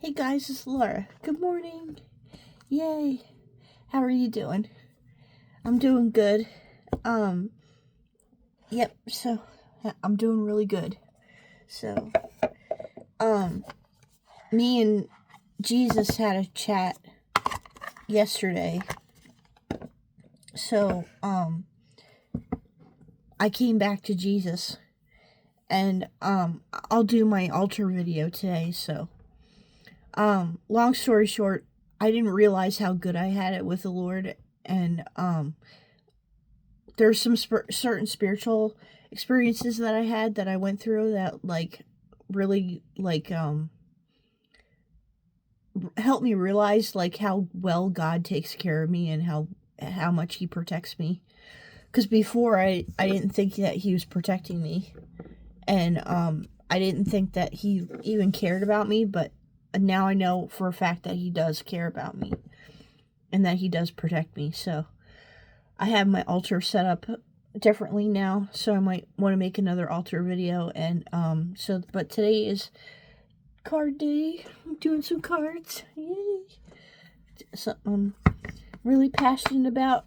Hey guys, it's Laura. Good morning. Yay. How are you doing? I'm doing good. Um, yep, so I'm doing really good. So, me and Jesus had a chat yesterday. So, I came back to Jesus and I'll do my altar video today, so long story short, I didn't realize how good I had it with the Lord, and there's some certain spiritual experiences that I had that I went through that really helped me realize how well God takes care of me and how much he protects me. Cuz before I didn't think that he was protecting me, and I didn't think that he even cared about me, but now I know for a fact that he does care about me and that he does protect me. So I have my altar set up differently now, so I might want to make another altar video. And but today is card day. I'm doing some cards. Yay! Something I'm really passionate about.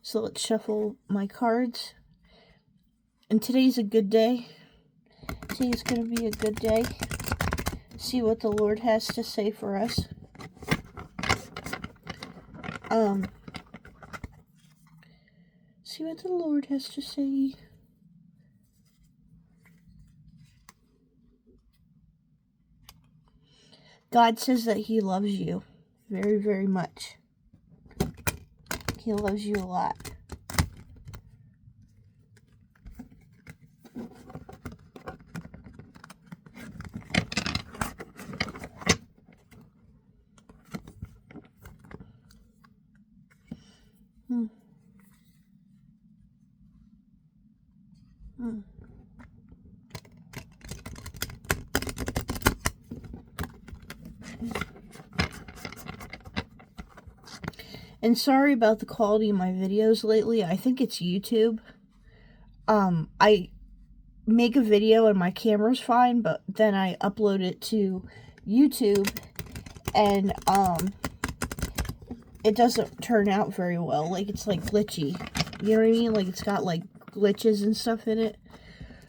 So let's shuffle my cards. And today's a good day. Today's going to be a good day. See what the Lord has to say for us. See what the Lord has to say. God says that he loves you very, very much. He loves you a lot. And sorry about the quality of my videos lately. I think it's YouTube. I make a video and my camera's fine, but then I upload it to YouTube and it doesn't turn out very well. Like, it's like glitchy. You know what I mean? Like, it's got like glitches and stuff in it.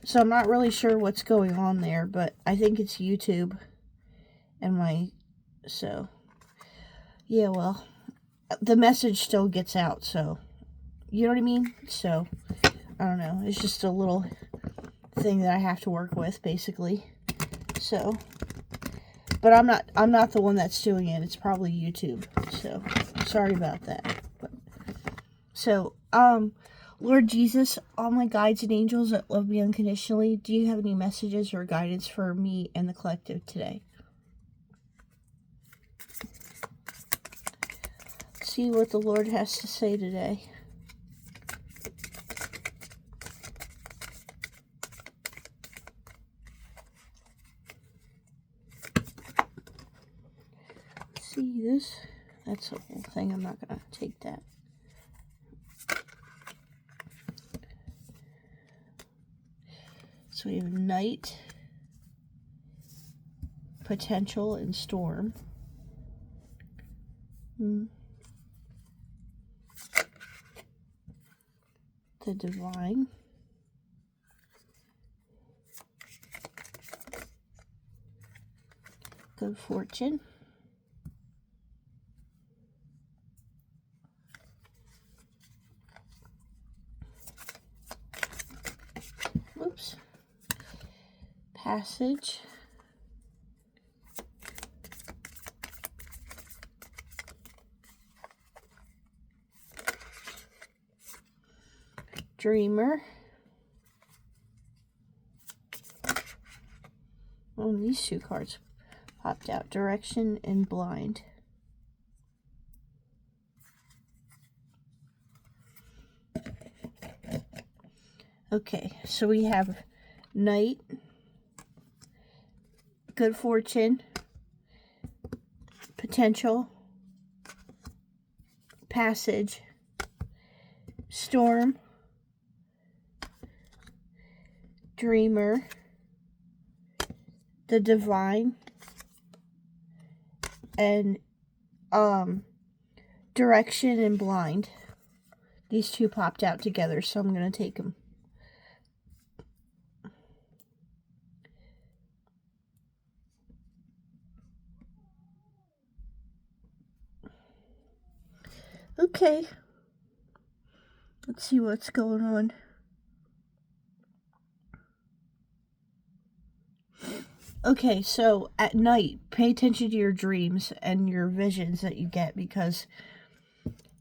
So I'm not really sure what's going on there, but I think it's YouTube and so yeah, well, the message still gets out, so you know what I mean? So I don't know. It's just a little thing that I have to work with, basically. So, but I'm not the one that's doing it. It's probably YouTube. So, sorry about that. So, Lord Jesus, all my guides and angels that love me unconditionally, do you have any messages or guidance for me and the collective today? See what the Lord has to say today. See this? That's the whole thing. I'm not going to take that. So we have night, potential, and storm. The divine. Good fortune. Oops. Passage. Dreamer. Oh, these two cards popped out. Direction and blind. Okay, so we have night, good fortune, potential, passage, storm, dreamer, the divine, and direction and blind. These two popped out together, so I'm going to take them. Okay. Let's see what's going on. Okay, so at night, pay attention to your dreams and your visions that you get, because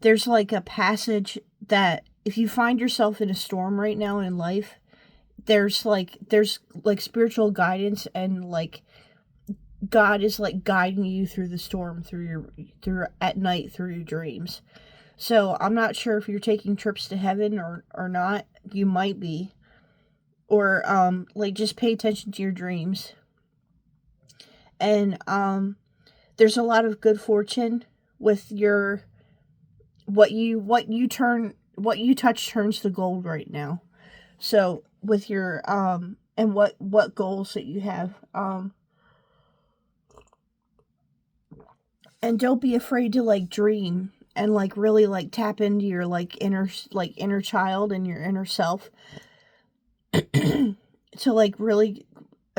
there's like a passage that if you find yourself in a storm right now in life, there's like spiritual guidance, and like God is like guiding you through the storm through at night through your dreams. So I'm not sure if you're taking trips to heaven or not. You might be. Or like just pay attention to your dreams. And there's a lot of good fortune with your what you touch turns to gold right now. So with your and what goals that you have, and don't be afraid to like dream and like really like tap into your like inner child and your inner self to like really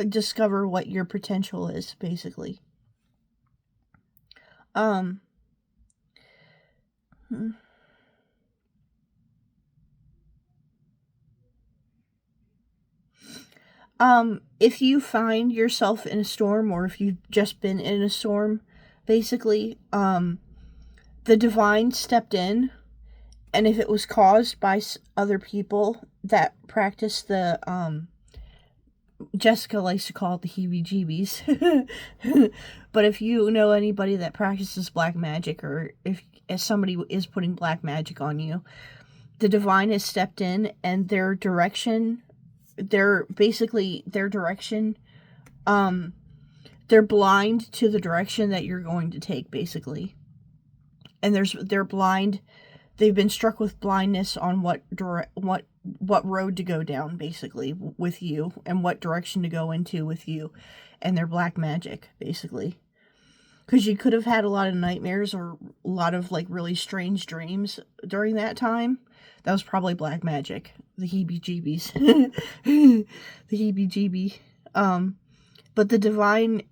discover what your potential is, basically. Um if you find yourself in a storm, or if you've just been in a storm, basically, the divine stepped in, and if it was caused by other people that practice the Jessica likes to call it the heebie-jeebies. But if you know anybody that practices black magic, or if somebody is putting black magic on you, the divine has stepped in, and their direction, they're blind to the direction that you're going to take, basically. And they're blind. They've been struck with blindness on what road to go down, basically, with you, and what direction to go into with you and their black magic, basically. Because you could have had a lot of nightmares or a lot of like really strange dreams during that time. That was probably black magic. The heebie-jeebies. The heebie-jeebie. But the divine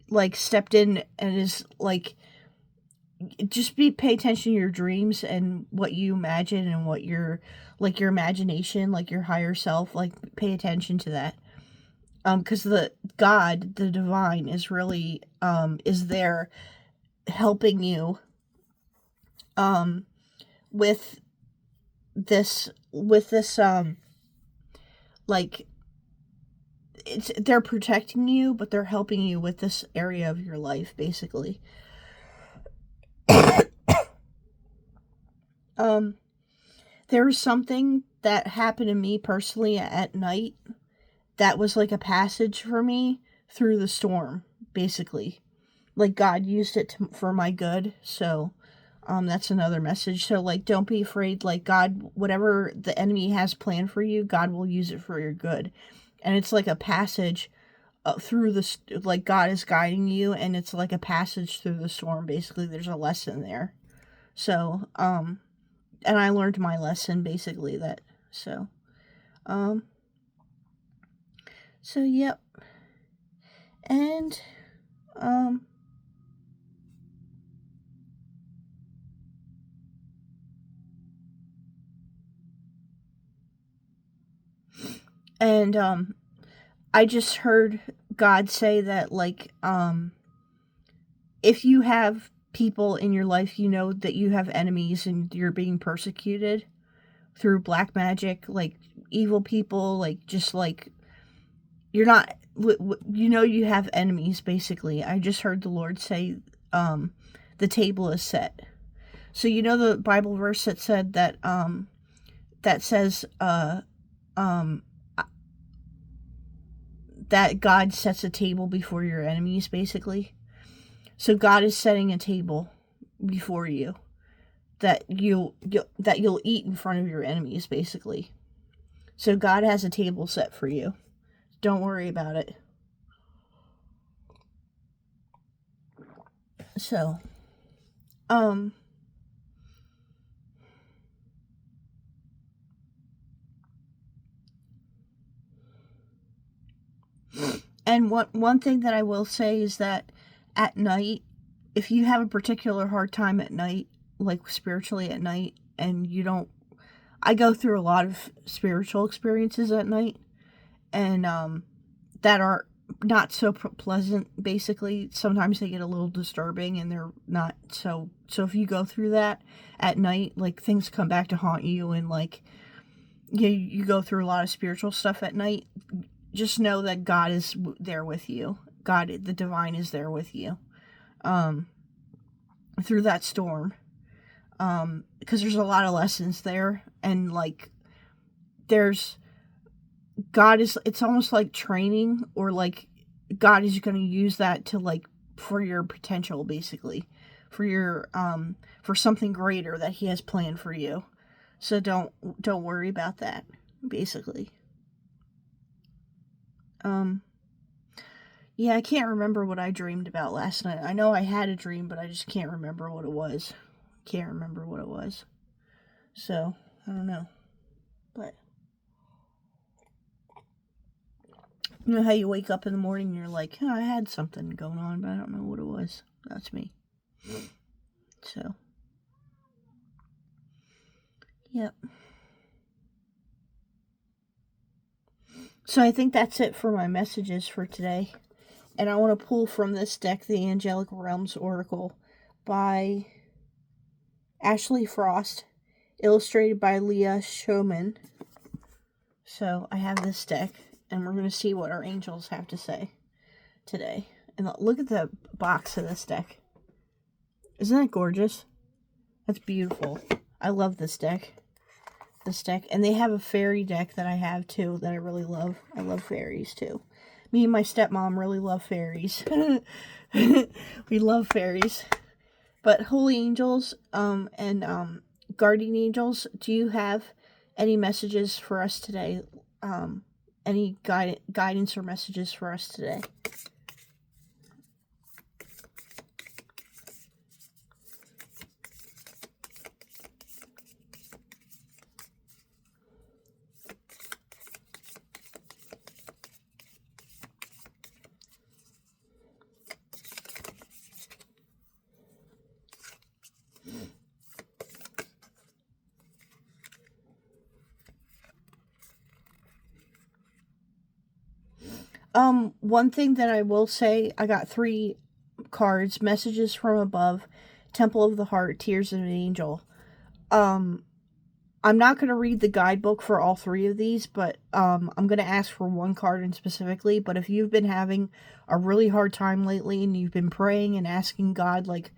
like stepped in and is like, just pay attention to your dreams and what you imagine, and what your imagination, like your higher self, like pay attention to that. Because the divine is really is there helping you with this like they're protecting you, but they're helping you with this area of your life, basically. There was something that happened to me personally at night that was like a passage for me through the storm, basically. Like God used it for my good. So that's another message. So like, don't be afraid. Like God, whatever the enemy has planned for you, God will use it for your good. And it's like a passage through the, like God is guiding you, and it's like a passage through the storm. Basically, there's a lesson there. So and I learned my lesson, basically, that. So yep. And I just heard God say that, like, if you have people in your life, you know that you have enemies and you're being persecuted through black magic, like evil people, like just like you're not, you know, you have enemies, basically. I just heard the Lord say, the table is set. So you know the Bible verse that said that, that says, that God sets a table before your enemies, basically. So God is setting a table before you that you'll eat in front of your enemies, basically. So God has a table set for you. Don't worry about it. So, um, and one thing that I will say is that at night, if you have a particular hard time at night, like spiritually at night, and you don't, I go through a lot of spiritual experiences at night, and that are not so pleasant. Basically, sometimes they get a little disturbing, and they're not so. So if you go through that at night, like things come back to haunt you, and like you go through a lot of spiritual stuff at night, just know that God is there with you. God, the divine, is there with you through that storm. Because there's a lot of lessons there, and like there's God is, it's almost like training, or like God is going to use that to like for your potential, basically, for your for something greater that He has planned for you. So don't worry about that, basically. Yeah, I can't remember what I dreamed about last night. I know I had a dream, but I just can't remember what it was. Can't remember what it was. So, I don't know. But you know how you wake up in the morning and you're like, oh, I had something going on, but I don't know what it was. That's me. So, yep. So I think that's it for my messages for today. And I want to pull from this deck the Angelic Realms Oracle by Ashley Frost, illustrated by Leah Showman. So I have this deck, and we're going to see what our angels have to say today. And look at the box of this deck. Isn't that gorgeous? That's beautiful. I love this deck. And they have a fairy deck that I have too that I really love. I love fairies too. Me and my stepmom really love fairies. We love fairies. But holy angels and guardian angels, do you have any messages for us today? Any guidance or messages for us today? One thing that I will say, I got 3 cards: Messages from Above, Temple of the Heart, Tears of an Angel. I'm not going to read the guidebook for all 3 of these, but I'm going to ask for one card in specifically. But if you've been having a really hard time lately and you've been praying and asking God, like,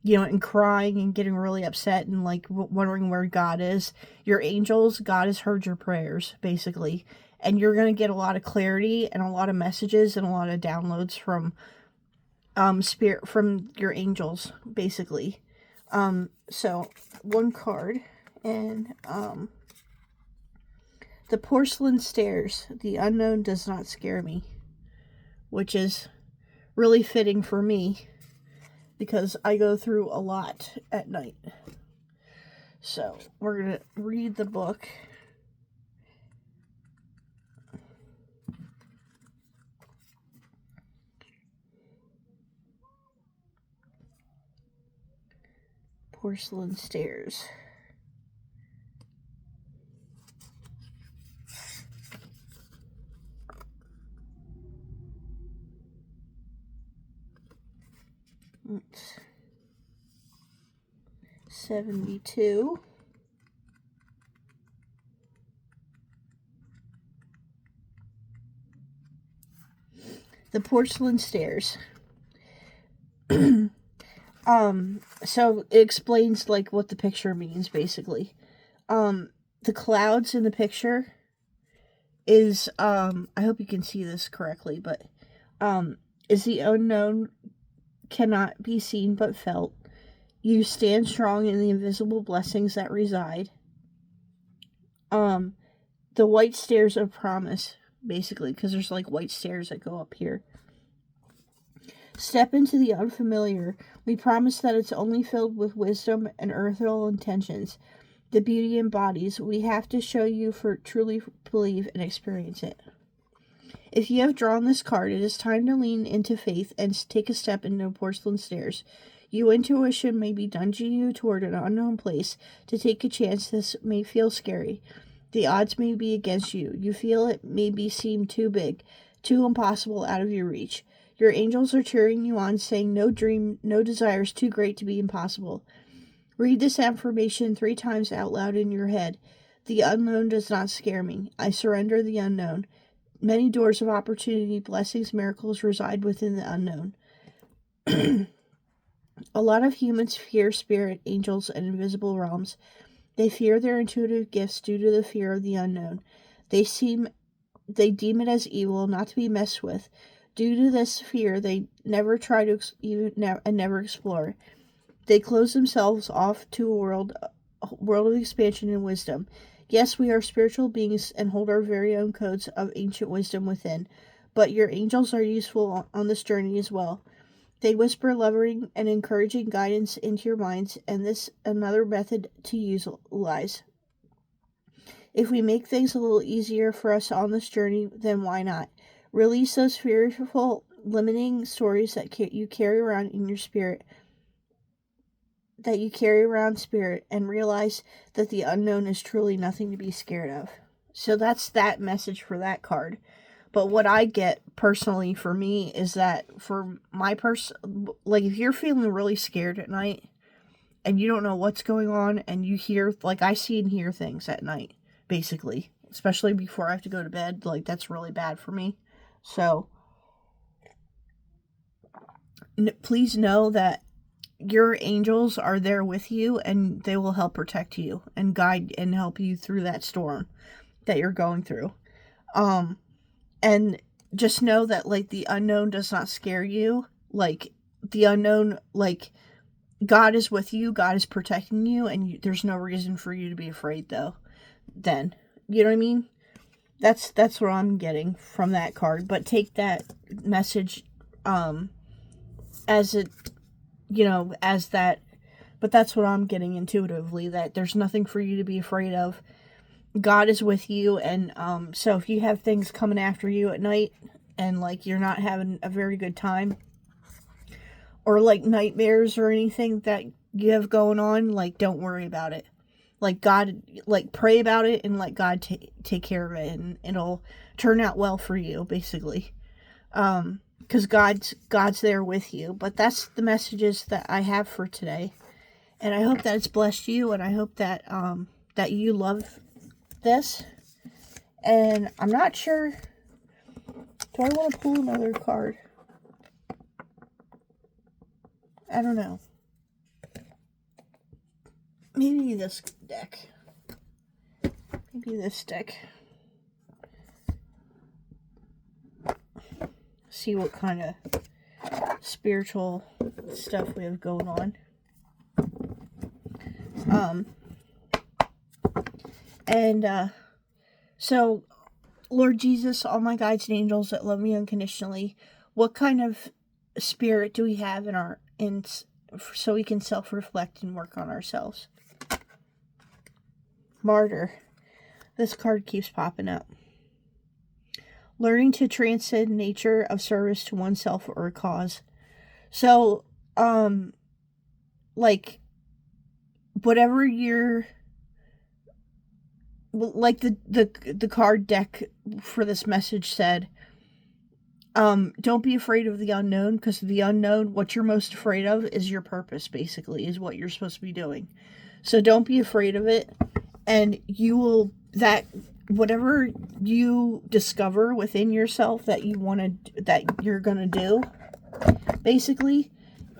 you know, and crying and getting really upset and like wondering where God is, your angels, God has heard your prayers, basically. And you're going to get a lot of clarity and a lot of messages and a lot of downloads from spirit, from your angels, basically. So one card, and the Porcelain Stairs, the unknown does not scare me, which is really fitting for me because I go through a lot at night. So we're going to read the book. Porcelain Stairs. It's 72. The Porcelain Stairs. So it explains like what the picture means, basically. The clouds in the picture is I hope you can see this correctly, but is the unknown, cannot be seen but felt. You stand strong in the invisible blessings that reside. The white stairs of promise, basically, because there's like white stairs that go up here. Step into the unfamiliar. We promise that it's only filled with wisdom and earthly intentions. The beauty embodies. We have to show you for truly believe and experience it. If you have drawn this card, it is time to lean into faith and take a step into porcelain stairs. Your intuition may be nudging you toward an unknown place. To take a chance, this may feel scary. The odds may be against you. You feel it maybe seem too big, too impossible, out of your reach. Your angels are cheering you on, saying no dream, no desire is too great to be impossible. Read this affirmation 3 times out loud in your head. The unknown does not scare me. I surrender the unknown. Many doors of opportunity, blessings, miracles reside within the unknown. A lot of humans fear spirit, angels, and invisible realms. They fear their intuitive gifts due to the fear of the unknown. They deem it as evil, not to be messed with. Due to this fear, they never try to never explore. They close themselves off to a world of expansion and wisdom. Yes, we are spiritual beings and hold our very own codes of ancient wisdom within, but your angels are useful on this journey as well. They whisper loving and encouraging guidance into your minds, and this another method to utilize. If we make things a little easier for us on this journey, then why not? Release those fearful, limiting stories that you carry around in your spirit, and realize that the unknown is truly nothing to be scared of. So that's that message for that card. But what I get personally for me is that for my like if you're feeling really scared at night and you don't know what's going on and you hear, like I see and hear things at night, basically, especially before I have to go to bed, like that's really bad for me. So please know that your angels are there with you and they will help protect you and guide and help you through that storm that you're going through. And just know that, like, the unknown does not scare you. Like, the unknown, like, God is with you, God is protecting you, and there's no reason for you to be afraid, though, then. You know what I mean? That's what I'm getting from that card. But take that message, as it, as that, but that's what I'm getting intuitively, that there's nothing for you to be afraid of. God is with you, and so if you have things coming after you at night and like you're not having a very good time, or like nightmares or anything that you have going on, like don't worry about it. Like God, like pray about it and let God take care of it, and it'll turn out well for you, basically. Because God's there with you. But that's the messages that I have for today, and I hope that it's blessed you, and I hope that that you love this. And I'm not sure, do I want to pull another card? I don't know. Maybe this deck. Maybe this deck. See what kind of spiritual stuff we have going on. So, Lord Jesus, all my guides and angels that love me unconditionally, what kind of spirit do we have so we can self-reflect and work on ourselves? Martyr. This card keeps popping up. Learning to transcend nature of service to oneself or a cause. So, like, whatever you're, like the card deck for this message said, don't be afraid of the unknown, because the unknown, what you're most afraid of is your purpose, basically, is what you're supposed to be doing. So don't be afraid of it, and whatever you discover within yourself that you're gonna do, basically,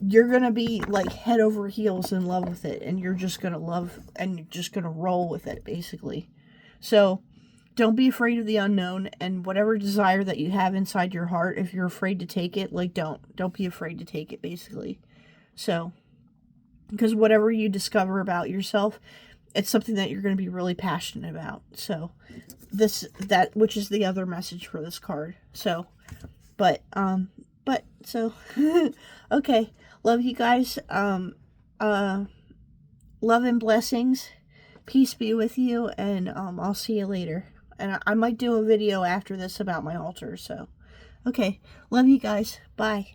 you're gonna be like head over heels in love with it, and you're just gonna love, and you're just gonna roll with it, basically. So don't be afraid of the unknown, and whatever desire that you have inside your heart, if you're afraid to take it, like don't be afraid to take it, basically. So, because whatever you discover about yourself, it's something that you're going to be really passionate about. So which is the other message for this card. So, but But, so, okay. Love you guys. Love and blessings. Peace be with you, and I'll see you later. And I might do a video after this about my altar, so. Okay. Love you guys. Bye.